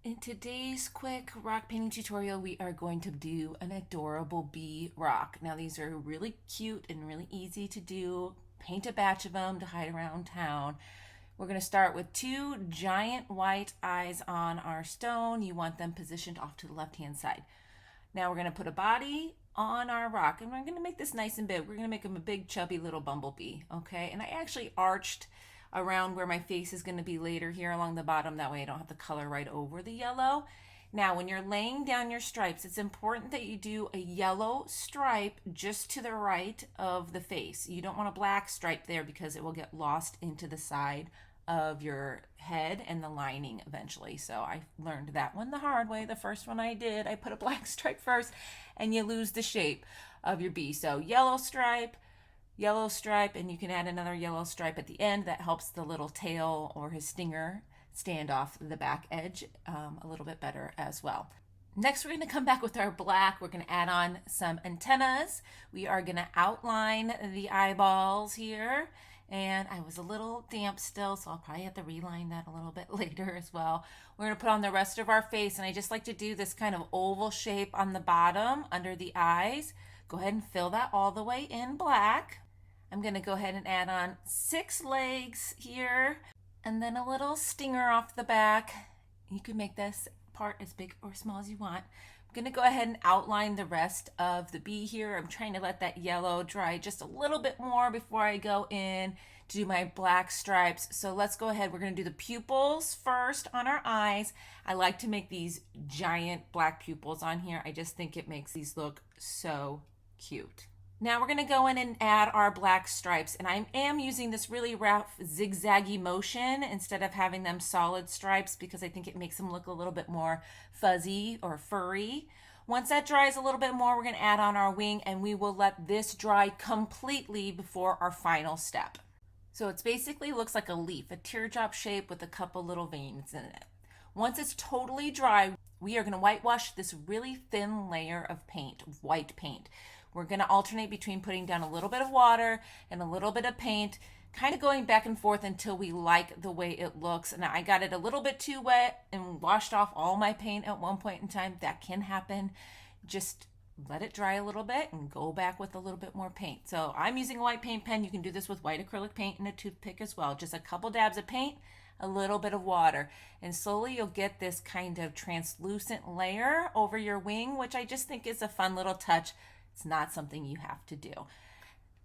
In today's quick rock painting tutorial, we are going to do an adorable bee rock. Now these are really cute and really easy to do. Paint a batch of them to hide around town. We're going to start with two giant white eyes on our stone. You want them positioned off to the left-hand side. Now we're going to put a body on our rock, and we're going to make this nice and big. We're going to make him a big chubby little bumblebee, okay? And I actually arched around where my face is going to be later here along the bottom. That way I don't have the color right over the yellow. Now, when you're laying down your stripes, it's important that you do a yellow stripe just to the right of the face. You don't want a black stripe there because it will get lost into the side of your head and the lining eventually. So I learned that one the hard way. The first one I did, I put a black stripe first and you lose the shape of your bee. So yellow stripe, and you can add another yellow stripe at the end. That helps the little tail or his stinger stand off the back edge a little bit better as well. Next, we're going to come back with our black. We're going to add on some antennas. We are going to outline the eyeballs here. And I was a little damp still, so I'll probably have to reline that a little bit later as well. We're going to put on the rest of our face, and I just like to do this kind of oval shape on the bottom under the eyes. Go ahead and fill that all the way in black. I'm going to go ahead and add on 6 legs here and then a little stinger off the back. You can make this part as big or small as you want. I'm going to go ahead and outline the rest of the bee here. I'm trying to let that yellow dry just a little bit more before I go in to do my black stripes. So let's go ahead. We're going to do the pupils first on our eyes. I like to make these giant black pupils on here. I just think it makes these look so cute. Now we're going to go in and add our black stripes, and I am using this really rough zigzaggy motion instead of having them solid stripes because I think it makes them look a little bit more fuzzy or furry. Once that dries a little bit more, we're going to add on our wing, and we will let this dry completely before our final step. So it basically looks like a leaf, a teardrop shape with a couple little veins in it. Once it's totally dry, we are going to whitewash this really thin layer of paint, white paint. We're going to alternate between putting down a little bit of water and a little bit of paint, kind of going back and forth until we like the way it looks. And I got it a little bit too wet and washed off all my paint at one point in time. That can happen. Just let it dry a little bit and go back with a little bit more paint. So I'm using a white paint pen. You can do this with white acrylic paint and a toothpick as well. Just a couple dabs of paint, a little bit of water, and slowly you'll get this kind of translucent layer over your wing, which I just think is a fun little touch. It's not something you have to do.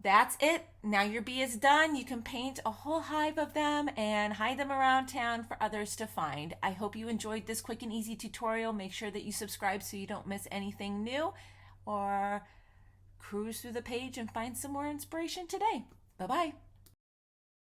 That's it. Now your bee is done. You can paint a whole hive of them and hide them around town for others to find. I hope you enjoyed this quick and easy tutorial. Make sure that you subscribe so you don't miss anything new, or cruise through the page and find some more inspiration today. Bye-bye.